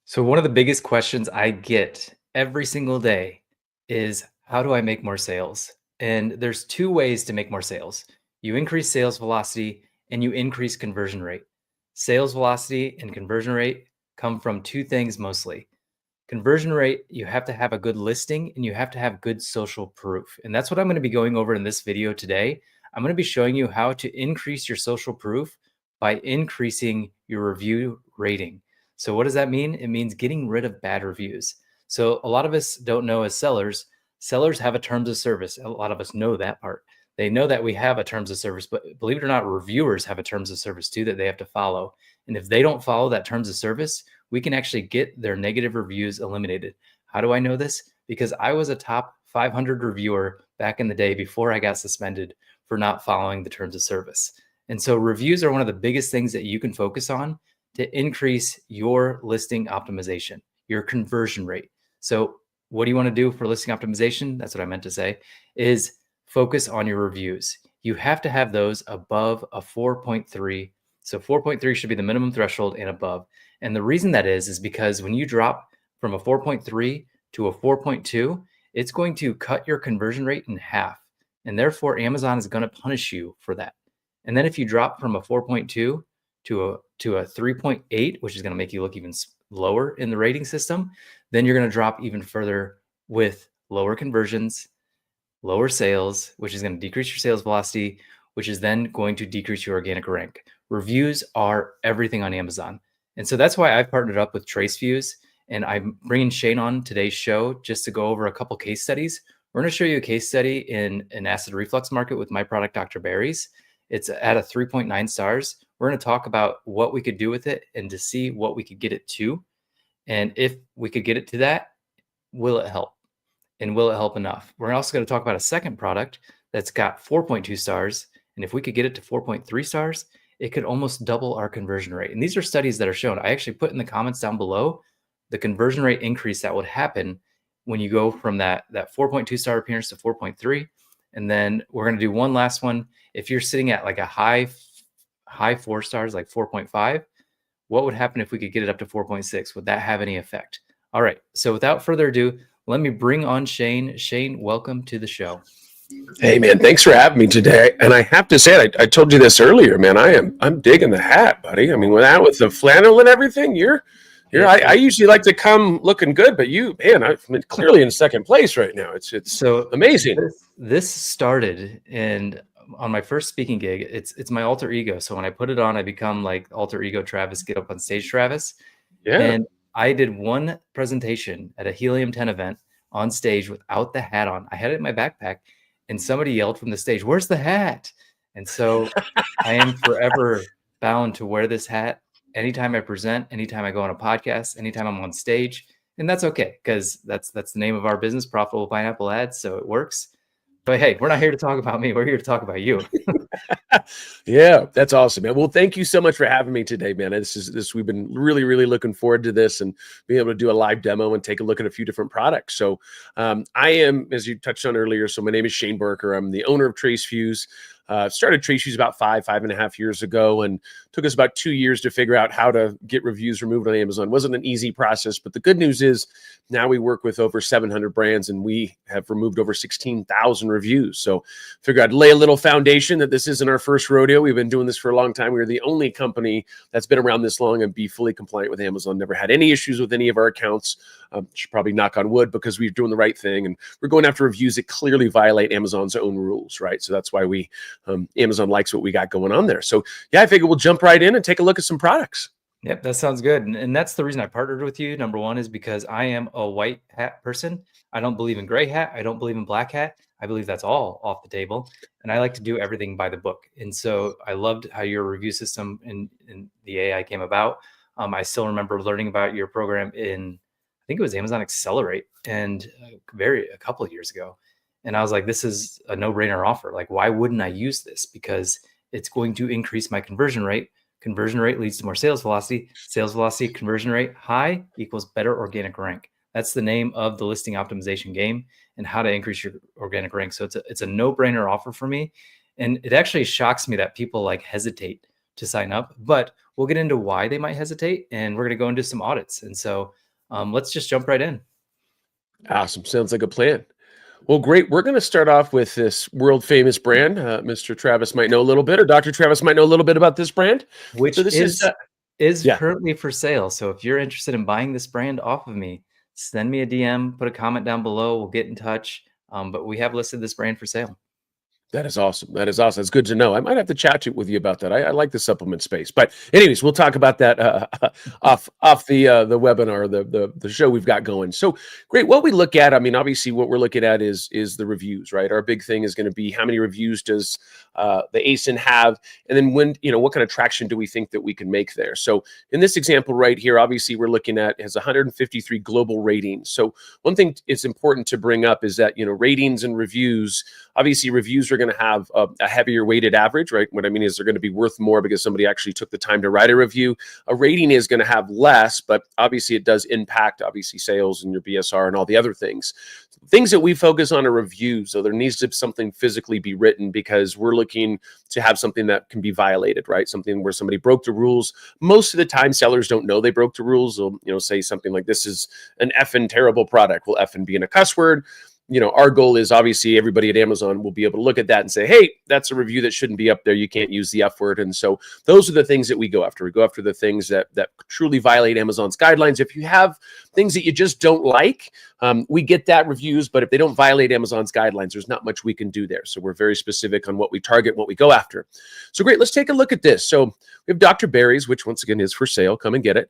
So, one of the biggest questions I get every single day is how do I make more sales? And there's two ways to make more sales. You increase sales velocity and you increase conversion rate. Sales velocity and conversion rate come from two things mostly. Conversion rate, you have to have a good listing and you have to have good social proof. And that's what I'm going to be going over in this video today. I'm going to be showing you how to increase your social proof by increasing your review rating. So, what does that mean? It means getting rid of bad reviews. So, a lot of us don't know as sellers have a terms of service. A lot of us know that part. They know that we have a terms of service, but believe it or not, reviewers have a terms of service too that they have to follow. And if they don't follow that terms of service, we can actually get their negative reviews eliminated. How do I know this? Because I was a top 500 reviewer back in the day before I got suspended for not following the terms of service. And so reviews are one of the biggest things that you can focus on to increase your listing optimization, your conversion rate. So what do you want to do for listing optimization? That's what I meant to say, is focus on your reviews. You have to have those above a 4.3. So 4.3 should be the minimum threshold and above. And the reason that is because when you drop from a 4.3 to a 4.2, it's going to cut your conversion rate in half. And therefore, Amazon is going to punish you for that. And then if you drop from a 4.2 to a 3.8, which is going to make you look even lower in the rating system, then you're going to drop even further with lower conversions, lower sales, which is going to decrease your sales velocity, which is then going to decrease your organic rank. Reviews are everything on Amazon. And so that's why I've partnered up with TraceFuse, and I'm bringing Shane on today's show just to go over a couple case studies. We're going to show you a case study in an acid reflux market with my product, Dr. Barry's. It's at a 3.9 stars. We're going to talk about what we could do with it and to see what we could get it to. And if we could get it to that, will it help? And will it help enough? We're also going to talk about a second product that's got 4.2 stars. And if we could get it to 4.3 stars, it could almost double our conversion rate. And these are studies that are shown. I actually put in the comments down below the conversion rate increase that would happen when you go from that 4.2 star appearance to 4.3. And then we're going to do one last one. If you're sitting at like a high 4 stars, like 4.5, what would happen if we could get it up to 4.6? Would that have any effect? All right. So without further ado, let me bring on Shane. Shane, welcome to the show. Hey man, thanks for having me today. And I have to say, I told you this earlier, man. I'm digging the hat, buddy. I mean, with the flannel and everything, I usually like to come looking good, but I'm clearly in second place right now. It's so amazing. This started and on my first speaking gig. It's my alter ego. So when I put it on, I become like alter ego Travis, get up on stage Travis. Yeah. And I did one presentation at a Helium 10 event on stage without the hat on. I had it in my backpack. And somebody yelled from the stage, "Where's the hat?" And so I am forever bound to wear this hat anytime I present, anytime I go on a podcast, anytime I'm on stage. And that's okay, because that's the name of our business, Profitable Pineapple Ads. So it works. But hey, we're not here to talk about me. We're here to talk about you. Yeah, that's awesome, man. Well, thank you so much for having me today, man. We've been really, really looking forward to this and being able to do a live demo and take a look at a few different products. So I am, as you touched on earlier, so my name is Shane Barker. I'm the owner of TraceFuse. Started TraceFuse about 5.5 years ago, and took us about 2 years to figure out how to get reviews removed on Amazon. It wasn't an easy process, but the good news is now we work with over 700 brands, and we have removed over 16,000 reviews. So figured I'd lay a little foundation that this isn't our first rodeo. We've been doing this for a long time. We're the only company that's been around this long and be fully compliant with Amazon. Never had any issues with any of our accounts. Should probably knock on wood because we're doing the right thing, and we're going after reviews that clearly violate Amazon's own rules, right? So that's why Amazon likes what we got going on there. So yeah, I figure we'll jump right in and take a look at some products. Yep, that sounds good. And that's the reason I partnered with you. Number one is because I am a white hat person. I don't believe in gray hat. I don't believe in black hat. I believe that's all off the table. And I like to do everything by the book. And so I loved how your review system and the AI came about. I still remember learning about your program I think it was Amazon Accelerate, and a couple of years ago. And I was like, this is a no-brainer offer. Like, why wouldn't I use this? Because it's going to increase my conversion rate. Conversion rate leads to more sales velocity. Sales velocity, conversion rate high equals better organic rank. That's the name of the listing optimization game and how to increase your organic rank. So it's a no-brainer offer for me. And it actually shocks me that people like hesitate to sign up, but we'll get into why they might hesitate, and we're going to go into some audits. And so let's just jump right in. Awesome. Sounds like a plan. Well, great. We're going to start off with this world famous brand. Mr. Travis might know a little bit, or Dr. Travis might know a little bit about this brand. Which So this is yeah, currently for sale. So if you're interested in buying this brand off of me, send me a DM, put a comment down below. We'll get in touch. But we have listed this brand for sale. that is awesome. That is awesome. It's good to know. I might have to chat with you about that. I like the supplement space, but anyways, we'll talk about that off the webinar, the show we've got going. So great. What we look at, I mean, obviously, what we're looking at is the reviews, right? Our big thing is going to be how many reviews does the ASIN have, and then what kind of traction do we think that we can make there? So in this example right here, obviously, we're looking at has 153 global ratings. So one thing it's important to bring up is that ratings and reviews. Obviously, reviews are going to have a heavier weighted average, right? What I mean is they're going to be worth more because somebody actually took the time to write a review. A rating is going to have less, but obviously it does impact sales and your BSR and all the other things. Things that we focus on are reviews. So there needs to be something physically be written because we're looking to have something that can be violated, right? Something where somebody broke the rules. Most of the time, sellers don't know they broke the rules. They'll say something like, "This is an effing terrible product." Well, effing being a cuss word. Our goal is obviously everybody at Amazon will be able to look at that and say, hey, that's a review that shouldn't be up there. You can't use the F word. And so those are the things that we go after. We go after the things that truly violate Amazon's guidelines. If you have things that you just don't like, we get that reviews, but if they don't violate Amazon's guidelines, there's not much we can do there. So we're very specific on what we target, what we go after. So great, let's take a look at this. So we have Dr. Barry's, which once again is for sale. Come and get it.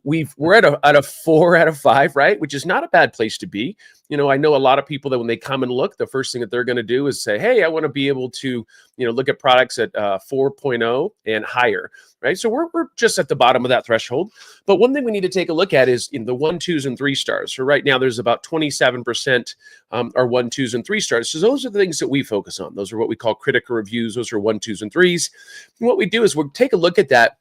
We're at a 4 out of 5, right? Which is not a bad place to be. I know a lot of people that when they come and look, the first thing that they're going to do is say, hey, I want to be able to, look at products at 4.0 and higher, right? So we're just at the bottom of that threshold. But one thing we need to take a look at is in the 1, 2s, and 3 stars. So right now there's about 27% are 1, 2s, and 3 stars. So those are the things that we focus on. Those are what we call critical reviews. Those are 1, 2s, and 3s. And what we do is we'll take a look at that.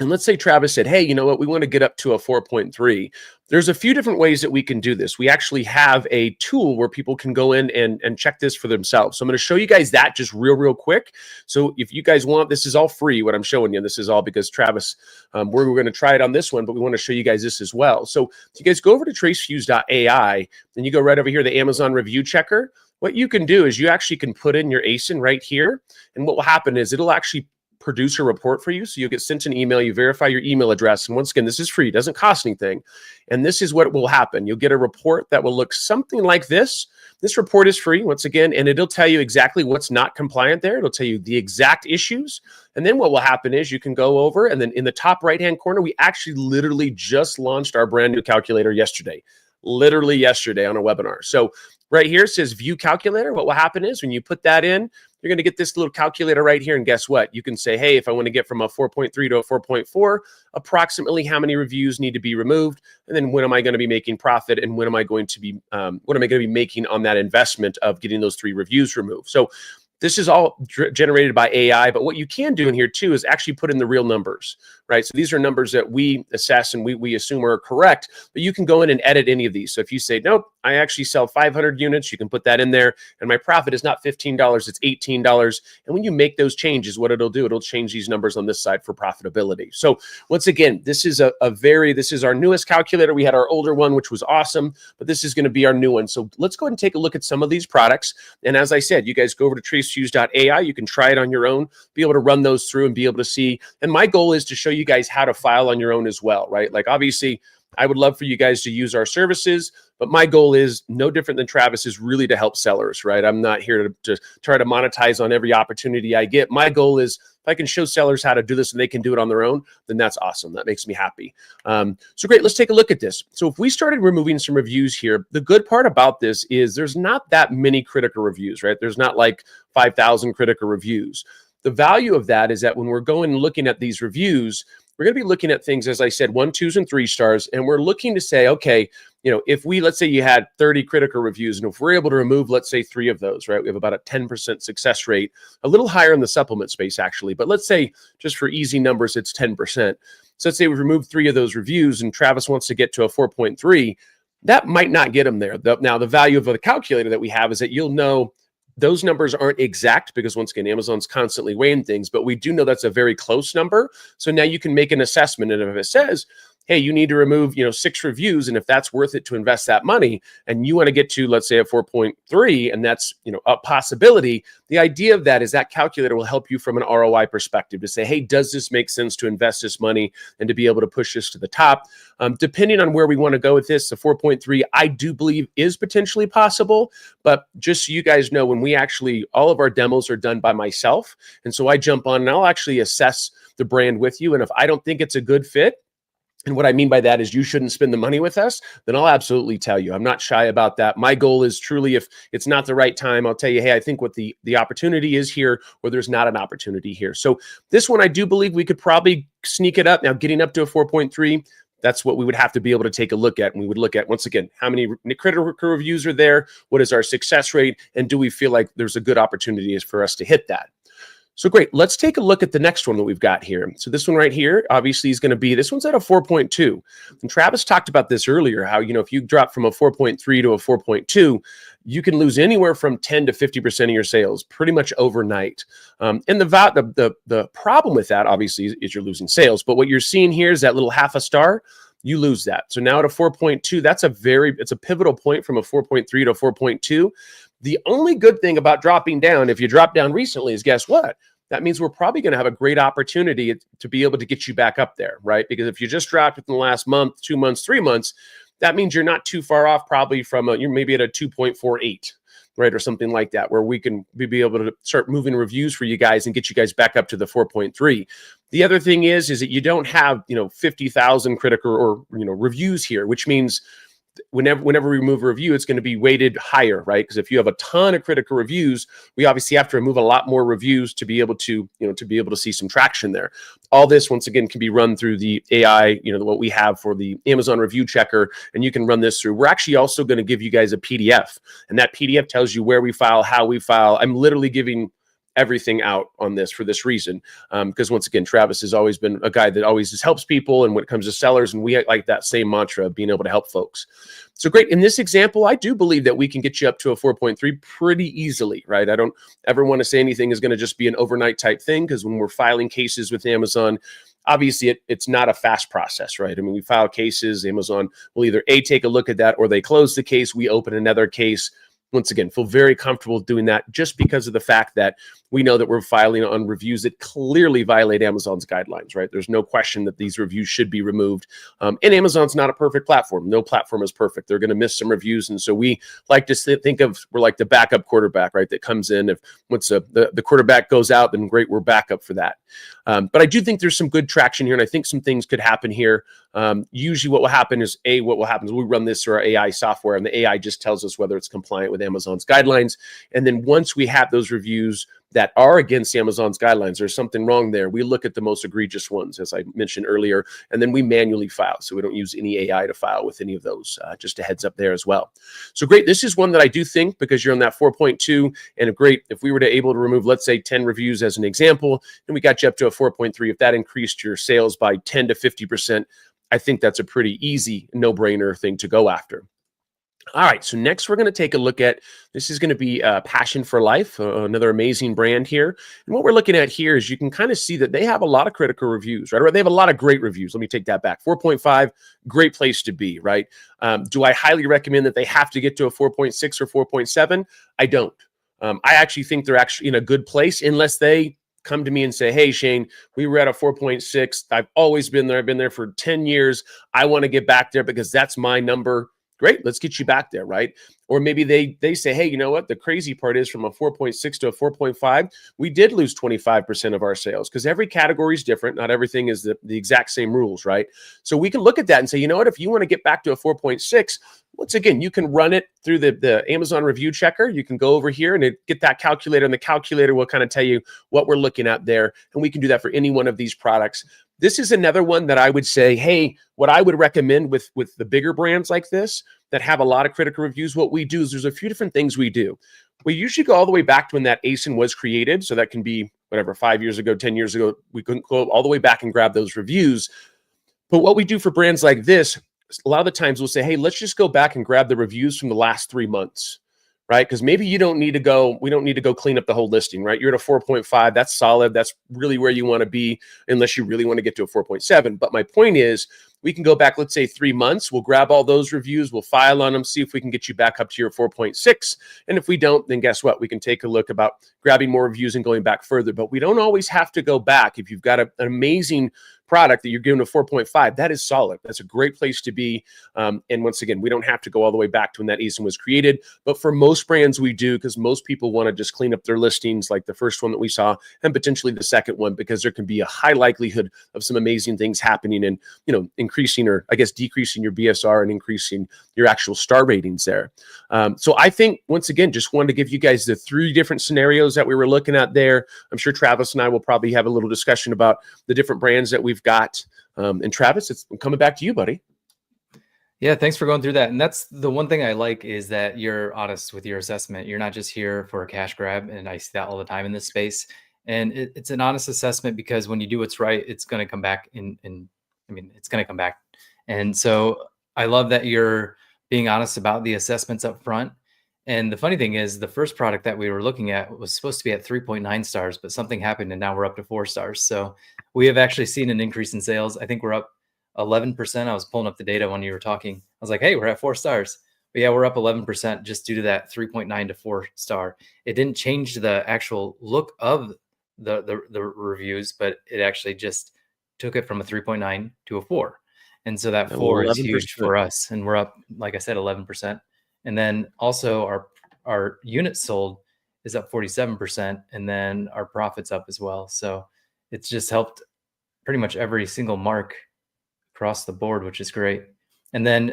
And let's say Travis said, hey, you know what? We want to get up to a 4.3. There's a few different ways that we can do this. We actually have a tool where people can go in and check this for themselves. So I'm going to show you guys that just real quick. So if you guys want, this is all free, what I'm showing you. This is all because Travis, we're going to try it on this one, but we want to show you guys this as well. So if you guys go over to TraceFuse.ai, and you go right over here, the Amazon review checker, what you can do is you actually can put in your ASIN right here. And what will happen is it'll actually produce a report for you. So you'll get sent an email, you verify your email address. And once again, this is free, it doesn't cost anything. And this is what will happen. You'll get a report that will look something like this. This report is free, once again, and it'll tell you exactly what's not compliant there. It'll tell you the exact issues. And then what will happen is you can go over, and then in the top right-hand corner, we actually literally just launched our brand new calculator yesterday. Literally yesterday on a webinar. So right here it says view calculator. What will happen is when you put that in, you're going to get this little calculator right here. And guess what? You can say, hey, if I want to get from a 4.3 to a 4.4, approximately how many reviews need to be removed? And then when am I going to be making profit? And when am I going to be, what am I going to be making on that investment of getting those 3 reviews removed? So this is all generated by AI, but what you can do in here too is actually put in the real numbers, right? So these are numbers that we assess and we assume are correct, but you can go in and edit any of these. So if you say, nope, I actually sell 500 units, you can put that in there, and my profit is not $15, it's $18. And when you make those changes, what it'll do, it'll change these numbers on this side for profitability. So once again, this is this is our newest calculator. We had our older one, which was awesome, but this is going to be our new one. So let's go ahead and take a look at some of these products. And as I said, you guys go over to TraceFuse.ai. You can try it on your own, be able to run those through and be able to see. And my goal is to show you guys how to file on your own as well, right? Like obviously, I would love for you guys to use our services, but my goal is no different than Travis, is really to help sellers, right? I'm not here to try to monetize on every opportunity I get. My goal is if I can show sellers how to do this and they can do it on their own, then that's awesome. That makes me happy. So great, let's take a look at this. So if we started removing some reviews here, the good part about this is there's not that many critical reviews, right? There's not like 5,000 critical reviews. The value of that is that when we're going and looking at these reviews, we're going to be looking at things, as I said, 1, 2s, and 3 stars. And we're looking to say, okay, if let's say you had 30 critical reviews, and if we're able to remove, let's say 3 of those, right? We have about a 10% success rate, a little higher in the supplement space actually, but let's say just for easy numbers, it's 10%. So let's say we've removed 3 of those reviews and Travis wants to get to a 4.3. That might not get him there. Now, the value of the calculator that we have is that you'll know those numbers aren't exact because once again, Amazon's constantly weighing things, but we do know that's a very close number. So now you can make an assessment. And if it says, hey, you need to remove, 6 reviews, and if that's worth it to invest that money, and you want to get to, let's say, a 4.3, and that's, a possibility, the idea of that is that calculator will help you from an ROI perspective to say, hey, does this make sense to invest this money and to be able to push this to the top? Depending on where we want to go with this, the 4.3, I do believe is potentially possible, but just so you guys know, when we actually, all of our demos are done by myself, and so I jump on and I'll actually assess the brand with you, and if I don't think it's a good fit, and what I mean by that is you shouldn't spend the money with us, then I'll absolutely tell you. I'm not shy about that. My goal is truly, if it's not the right time, I'll tell you, hey, I think what the opportunity is here, or there's not an opportunity here. So this one, I do believe we could probably sneak it up. Now, getting up to a 4.3, that's what we would have to be able to take a look at. And we would look at, once again, how many critical reviews are there? What is our success rate? And do we feel like there's a good opportunity for us to hit that? So great, let's take a look at the next one that we've got here. So this one right here, obviously is gonna be, this one's at a 4.2. And Travis talked about this earlier, how, if you drop from a 4.3 to a 4.2, you can lose anywhere from 10 to 50% of your sales pretty much overnight. And the problem with that, obviously, is you're losing sales. But what you're seeing here is that little half a star, you lose that. So now at a 4.2, it's a pivotal point from a 4.3 to a 4.2. The only good thing about dropping down, if you drop down recently, is guess what? That means we're probably going to have a great opportunity to be able to get you back up there, right? Because if you just dropped within the last month, 2 months, 3 months, that means you're not too far off, probably from you're maybe at a 2.48, right? Or something like that, where we can be able to start moving reviews for you guys and get you guys back up to the 4.3. The other thing is that you don't have, 50,000 critical or, reviews here, which means whenever we remove a review, it's going to be weighted higher, right? Because if you have a ton of critical reviews, we obviously have to remove a lot more reviews to be able to, see some traction there. All this, once again, can be run through the AI, what we have for the Amazon review checker, and you can run this through. We're actually also going to give you guys a PDF, and that PDF tells you where we file, how we file. I'm literally giving everything out on this for this reason, because once again, Travis has always been a guy that always just helps people, and when it comes to sellers, and we like that same mantra of being able to help folks. So great. In this example, I do believe that we can get you up to a 4.3 pretty easily, right? I don't ever want to say anything is going to just be an overnight type thing, because when we're filing cases with Amazon, obviously it's not a fast process, right? I mean, we file cases, Amazon will either take a look at that, or they close the case, we open another case. Once again, feel very comfortable doing that just because of the fact that we know that we're filing on reviews that clearly violate Amazon's guidelines, right? There's no question that these reviews should be removed. And Amazon's not a perfect platform. No platform is perfect. They're going to miss some reviews. And so we like to think of, we're like the backup quarterback, right? That comes in. If once the quarterback goes out, then great, we're backup for that. But I do think there's some good traction here. And I think some things could happen here. Usually what will happen is, we run this through our AI software, and the AI just tells us whether it's compliant with Amazon's guidelines. And then once we have those reviews that are against Amazon's guidelines, there's something wrong there, we look at the most egregious ones, as I mentioned earlier, and then we manually file. So we don't use any AI to file with any of those, just a heads up there as well. So great. This is one that I do think, because you're on that 4.2, and great, if we were able to remove, let's say 10 reviews as an example, and we got you up to a 4.3, if that increased your sales by 10 to 50%, I think that's a pretty easy no-brainer thing to go after. All right, so next we're going to take a look at, this is going to be Passion for Life, another amazing brand here. And what we're looking at here is you can kind of see that they have a lot of critical reviews, right? Or they have a lot of great reviews. Let me take that back. 4.5, great place to be, right? Do I highly recommend that they have to get to a 4.6 or 4.7? I don't. I actually think they're actually in a good place, unless they come to me and say, hey, Shane, we were at a 4.6. I've always been there. I've been there for 10 years. I want to get back there because that's my number. Great, let's get you back there, right? Or maybe they say, hey, you know what? The crazy part is from a 4.6 to a 4.5, we did lose 25% of our sales, because every category is different. Not everything is the exact same rules, right? So we can look at that and say, you know what? If you want to get back to a 4.6, once again, you can run it through the Amazon review checker. You can go over here and get that calculator, and the calculator will kind of tell you what we're looking at there. And we can do that for any one of these products. This is another one that I would say, hey, what I would recommend with the bigger brands like this that have a lot of critical reviews, what we do is there's a few different things we do. We usually go all the way back to when that ASIN was created. So that can be whatever, 5 years ago, 10 years ago, we couldn't go all the way back and grab those reviews. But what we do for brands like this, a lot of the times we'll say, hey, let's just go back and grab the reviews from the last 3 months, right? Because maybe we don't need to go clean up the whole listing, right? You're at a 4.5, that's solid. That's really where you want to be, unless you really want to get to a 4.7. But my point is, we can go back, let's say 3 months. We'll grab all those reviews. We'll file on them, see if we can get you back up to your 4.6. And if we don't, then guess what? We can take a look about grabbing more reviews and going back further. But we don't always have to go back. If you've got an amazing product that you're giving a 4.5, that is solid. That's a great place to be. And once again, we don't have to go all the way back to when that ASIN was created. But for most brands, we do, because most people want to just clean up their listings, like the first one that we saw, and potentially the second one, because there can be a high likelihood of some amazing things happening and, increasing, or I guess decreasing your BSR and increasing your actual star ratings there. So I think, once again, just wanted to give you guys the 3 different scenarios that we were looking at there. I'm sure Travis and I will probably have a little discussion about the different brands that we've got. And Travis, it's coming back to you, buddy. Yeah, thanks for going through that. And that's the one thing I like, is that you're honest with your assessment. You're not just here for a cash grab. And I see that all the time in this space. And it's an honest assessment, because when you do what's right, it's going to come back it's going to come back. And so I love that you're being honest about the assessments up front. And the funny thing is, the first product that we were looking at was supposed to be at 3.9 stars, but something happened and now we're up to 4 stars. So we have actually seen an increase in sales. I think we're up 11%. I was pulling up the data when you were talking. I was like, hey, we're at 4 stars. But yeah, we're up 11% just due to that 3.9 to 4 star. It didn't change the actual look of the reviews, but it actually just took it from a 3.9 to a 4. And so that 4 is huge for us. And we're up, like I said, 11%. And then also our units sold is up 47%. And then our profits up as well. So it's just helped pretty much every single mark across the board, which is great. And then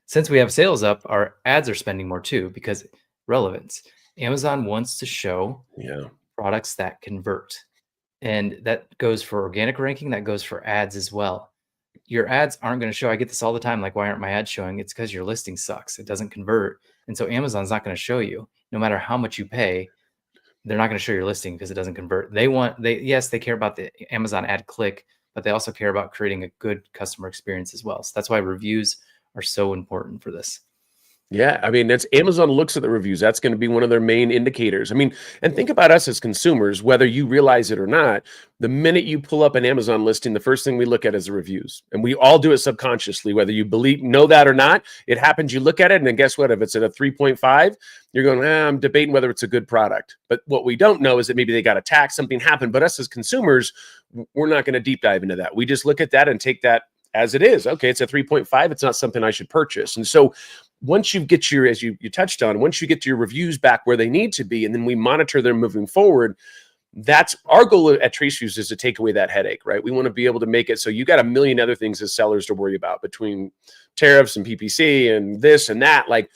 since we have sales up, our ads are spending more too, because relevance. Amazon wants to show products that convert. And that goes for organic ranking. That goes for ads as well. Your ads aren't going to show. I get this all the time. Like, why aren't my ads showing? It's because your listing sucks. It doesn't convert. And so Amazon's not going to show you, no matter how much you pay. They're not going to show your listing because it doesn't convert. Yes, they care about the Amazon ad click, but they also care about creating a good customer experience as well. So that's why reviews are so important for this. Yeah, I mean, that's Amazon looks at the reviews. That's going to be one of their main indicators. I mean, and think about us as consumers, whether you realize it or not. The minute you pull up an Amazon listing, the first thing we look at is the reviews. And we all do it subconsciously, whether you know that or not. It happens, you look at it, and then guess what? If it's at a 3.5, you're going, I'm debating whether it's a good product. But what we don't know is that maybe they got attacked, something happened. But us as consumers, we're not going to deep dive into that. We just look at that and take that as it is. Okay, it's a 3.5. It's not something I should purchase. And so once you get your, as you touched on, once you get your reviews back where they need to be, and then we monitor them moving forward, that's our goal at TraceFuse, is to take away that headache, right? We want to be able to make it so you got a million other things as sellers to worry about, between tariffs and PPC and this and that. Like,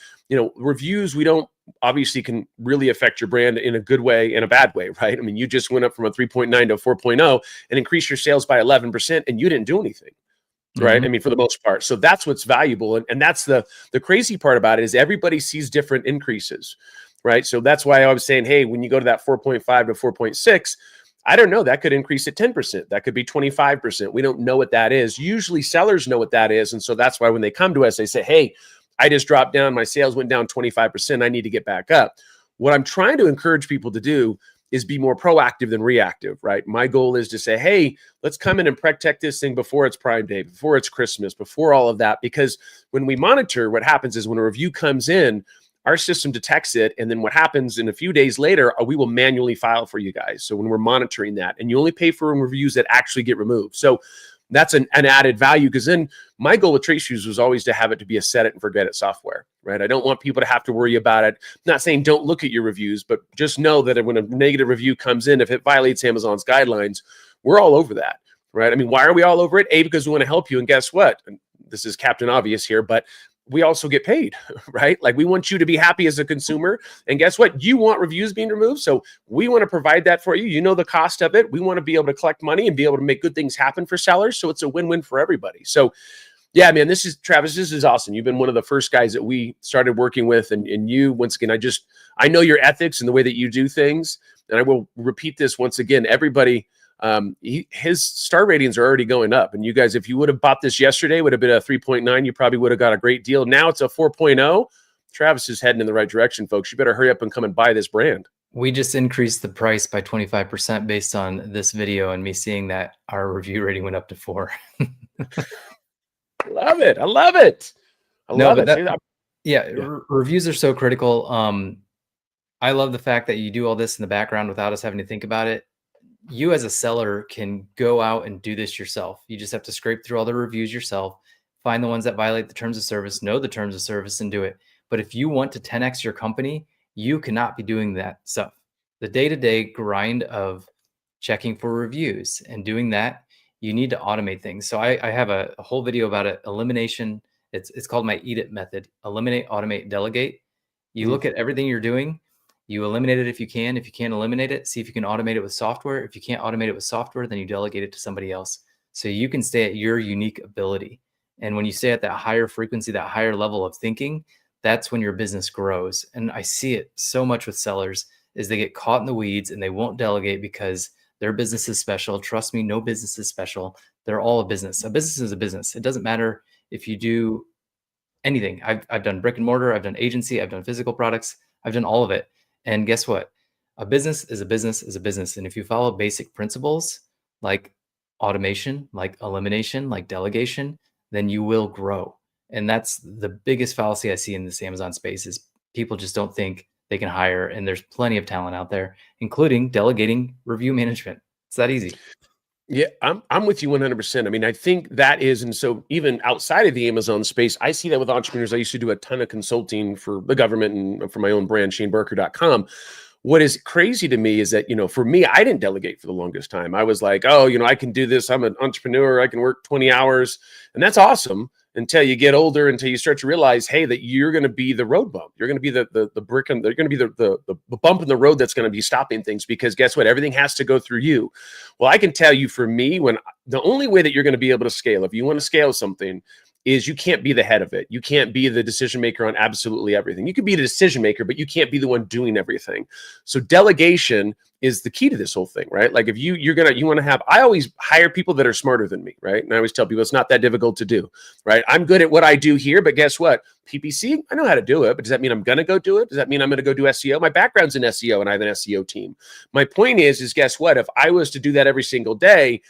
reviews, we don't obviously can really affect your brand in a good way and a bad way, right? I mean, you just went up from a 3.9 to a 4.0 and increased your sales by 11%, and you didn't do anything. Right. I mean, for the most part. So that's what's valuable. And that's the crazy part about it, is everybody sees different increases. Right. So that's why I was saying, hey, when you go to that 4.5 to 4.6, I don't know, that could increase at 10%. That could be 25%. We don't know what that is. Usually sellers know what that is. And so that's why when they come to us, they say, hey, I just dropped down. My sales went down 25%. I need to get back up. What I'm trying to encourage people to do is be more proactive than reactive, right? My goal is to say, hey, let's come in and protect this thing before it's Prime Day, before it's Christmas, before all of that. Because when we monitor, what happens is when a review comes in, our system detects it. And then what happens in a few days later, we will manually file for you guys. So when we're monitoring that, and you only pay for reviews that actually get removed. So that's an added value, because then my goal with TraceFuse was always to have it to be a set it and forget it software, right? I don't want people to have to worry about it. I'm not saying don't look at your reviews, but just know that when a negative review comes in, if it violates Amazon's guidelines, we're all over that, right? I mean, why are we all over it? A, because we want to help you. And guess what? And this is Captain Obvious here, but we also get paid, right? Like, we want you to be happy as a consumer. And guess what? You want reviews being removed. So we want to provide that for you. You know the cost of it. We want to be able to collect money and be able to make good things happen for sellers. So it's a win-win for everybody. So yeah, man, Travis, this is awesome. You've been one of the first guys that we started working with. And you, once again, I know your ethics and the way that you do things. And I will repeat this once again, everybody, his star ratings are already going up. And you guys, if you would have bought this yesterday, would have been a 3.9, you probably would have got a great deal. Now it's a 4.0. Travis is heading in the right direction, folks. You better hurry up and come and buy this brand. We just increased the price by 25% based on this video and me seeing that our review rating went up to 4. Love it. I love it. I No, love but it. yeah, reviews are so critical. I love the fact that you do all this in the background without us having to think about it. You as a seller can go out and do this yourself. You just have to scrape through all the reviews yourself, find the ones that violate the terms of service, know the terms of service, and do it. But if you want to 10x your company, you cannot be doing that stuff. The day-to-day grind of checking for reviews and doing that, you need to automate things. So I have a whole video about it. Elimination. It's called my EAT IT method. Eliminate, automate, delegate. You look at everything you're doing. You eliminate it if you can. If you can't eliminate it, see if you can automate it with software. If you can't automate it with software, then you delegate it to somebody else. So you can stay at your unique ability. And when you stay at that higher frequency, that higher level of thinking, that's when your business grows. And I see it so much with sellers is they get caught in the weeds and they won't delegate because their business is special. Trust me, no business is special. They're all a business. A business is a business. It doesn't matter if you do anything. I've done brick and mortar. I've done agency. I've done physical products. I've done all of it. And guess what? A business is a business is a business. And if you follow basic principles like automation, like elimination, like delegation, then you will grow. And that's the biggest fallacy I see in this Amazon space is people just don't think they can hire. And there's plenty of talent out there, including delegating review management. It's that easy. Yeah, I'm with you 100%. I mean, I think that is, and so even outside of the Amazon space, I see that with entrepreneurs. I used to do a ton of consulting for the government and for my own brand, ShaneBarker.com. What is crazy to me is that, for me, I didn't delegate for the longest time. I was like, oh, I can do this. I'm an entrepreneur. I can work 20 hours. And that's awesome until you get older, until you start to realize, hey, that you're going to be the road bump. You're going to be the brick, and they're going to be the bump in the road that's going to be stopping things, because guess what? Everything has to go through you. Well, I can tell you, for me, the only way that you're going to be able to scale, if you want to scale something, is you can't be the head of it. You can't be the decision maker on absolutely everything. You can be the decision maker, but you can't be the one doing everything. So delegation is the key to this whole thing, right? Like if you want to have, I always hire people that are smarter than me, right? And I always tell people it's not that difficult to do, right? I'm good at what I do here, but guess what? PPC, I know how to do it, but does that mean I'm going to go do it? Does that mean I'm going to go do SEO? My background's in SEO and I have an SEO team. My point is guess what? If I was to do that every single day,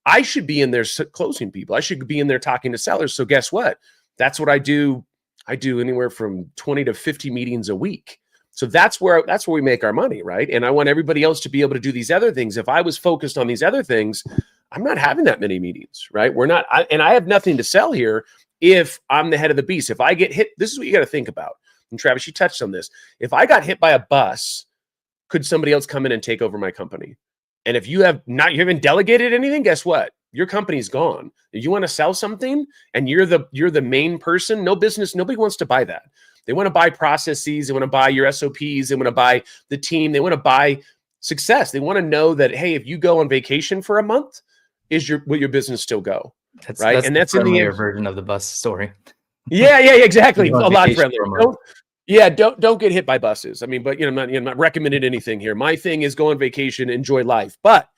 I should be in there closing people. I should be in there talking to sellers. So guess what? That's what I do. I do anywhere from 20 to 50 meetings a week. So that's where we make our money, right? And I want everybody else to be able to do these other things. If I was focused on these other things, I'm not having that many meetings, right? And I have nothing to sell here if I'm the head of the beast. If I get hit, this is what you got to think about. And Travis, you touched on this. If I got hit by a bus, could somebody else come in and take over my company? And if you haven't delegated anything, guess what? Your company's gone. If you want to sell something and you're the main person, nobody wants to buy that. They want to buy processes. They want to buy your SOPs. They want to buy the team. They want to buy success. They want to know that, hey, if you go on vacation for a month, will your business still go? Right. And that's in the version of the bus story. Yeah, exactly. A lot friendlier. Don't get hit by buses. I mean, but I'm not recommending anything here. My thing is go on vacation, enjoy life. But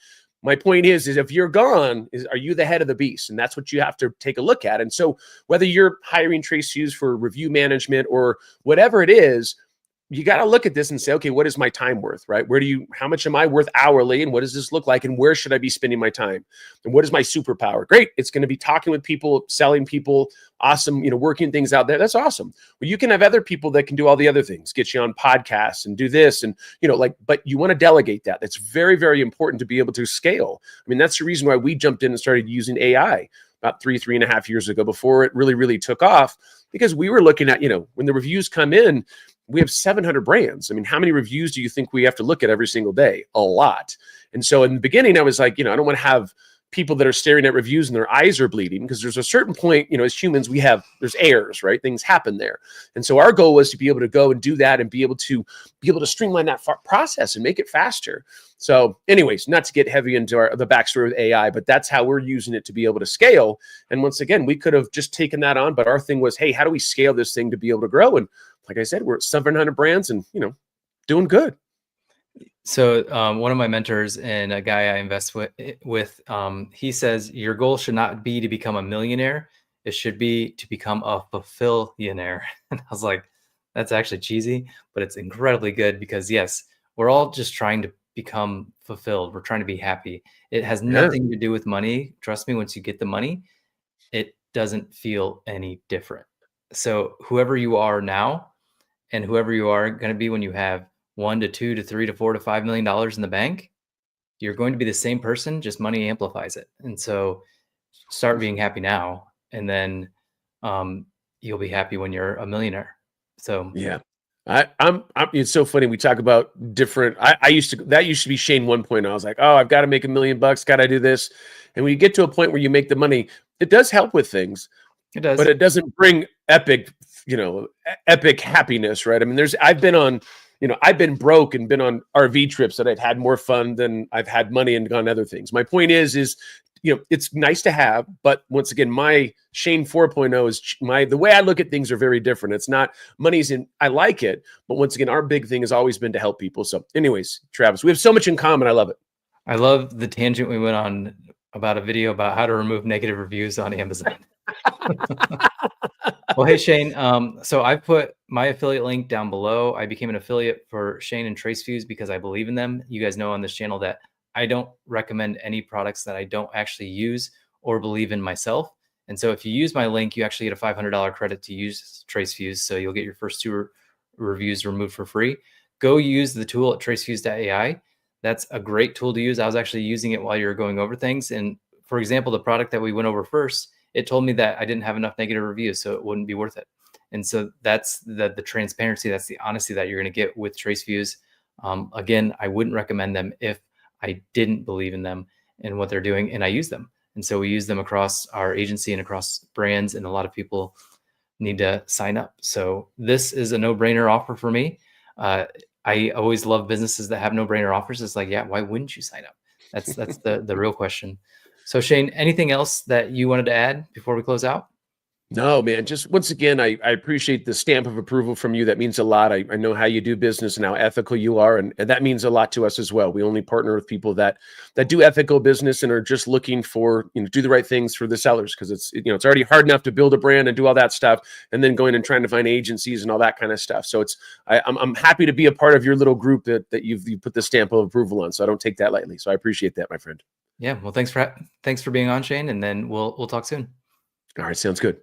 my point is if you're gone, are you the head of the beast? And that's what you have to take a look at. And so whether you're hiring TraceFuse for review management or whatever it is, you got to look at this and say, okay, what is my time worth, right? How much am I worth hourly? And what does this look like? And where should I be spending my time? And what is my superpower? Great. It's going to be talking with people, selling people, awesome, working things out there. That's awesome. Well, you can have other people that can do all the other things, get you on podcasts and do this. And, but you want to delegate that. That's very, very important to be able to scale. I mean, that's the reason why we jumped in and started using AI about 3.5 years ago before it really, really took off, because we were looking at, when the reviews come in, we have 700 brands. I mean, how many reviews do you think we have to look at every single day? A lot. And so in the beginning, I was like, I don't want to have people that are staring at reviews and their eyes are bleeding, because there's a certain point, as humans, there's errors, right? Things happen there. And so our goal was to be able to go and do that and be able to streamline that process and make it faster. So anyways, not to get heavy into the backstory of AI, but that's how we're using it to be able to scale. And once again, we could have just taken that on, but our thing was, hey, how do we scale this thing to be able to grow? And like I said, we're at 700 brands and, doing good. So one of my mentors and a guy I invest with, he says, your goal should not be to become a millionaire. It should be to become a fulfillionaire. And I was like, That's actually cheesy, but it's incredibly good because yes, we're all just trying to become fulfilled. We're trying to be happy. It has Yeah. nothing to do with money. Trust me, once you get the money, it doesn't feel any different. So whoever you are now and whoever you are going to be when you have 1 to 2 to 3 to 4 to $5 million in the bank, you're going to be the same person, just money amplifies it. And so start being happy now, and then um, you'll be happy when you're a millionaire. So Yeah. It's so funny. We talk about different, I used to, that used to be Shane 1.0. I was like, oh, I've got to make $1 million. Got to do this. And when you get to a point where you make the money, it does help with things, it but does. it doesn't bring epic, epic happiness, right? I mean, I've been broke and been on RV trips that I've had more fun than I've had money and gone other things. My point is, it's nice to have, but once again, my Shane 4.0 is the way I look at things are very different. It's not I like it, but once again, our big thing has always been to help people. So anyways, Travis, we have so much in common. I love it. I love the tangent we went on about a video about how to remove negative reviews on Amazon. Well, hey Shane. So I put my affiliate link down below. I became an affiliate for Shane and TraceFuse because I believe in them. You guys know on this channel that I don't recommend any products that I don't actually use or believe in myself. And so if you use my link, you actually get a $500 credit to use TraceFuse. So you'll get your first 2 reviews removed for free. Go use the tool at tracefuse.ai. That's a great tool to use. I was actually using it while you were going over things. And for example, the product that we went over first, it told me that I didn't have enough negative reviews, so it wouldn't be worth it. And so that's the transparency, that's the honesty that you're going to get with TraceFuse. Again, I wouldn't recommend them if I didn't believe in them and what they're doing, and I use them. And so we use them across our agency and across brands, and a lot of people need to sign up. So this is a no-brainer offer for me. I always love businesses that have no-brainer offers. It's like, yeah, why wouldn't you sign up? That's the real question. So Shane, anything else that you wanted to add before we close out? No, man. Just once again, I appreciate the stamp of approval from you. That means a lot. I know how you do business and how ethical you are, and that means a lot to us as well. We only partner with people that do ethical business and are just looking for, do the right things for the sellers, because it's already hard enough to build a brand and do all that stuff, and then going and trying to find agencies and all that kind of stuff. So I'm happy to be a part of your little group that you put the stamp of approval on. So I don't take that lightly. So I appreciate that, my friend. Yeah. Well, thanks for being on, Shane, and then we'll talk soon. All right, sounds good.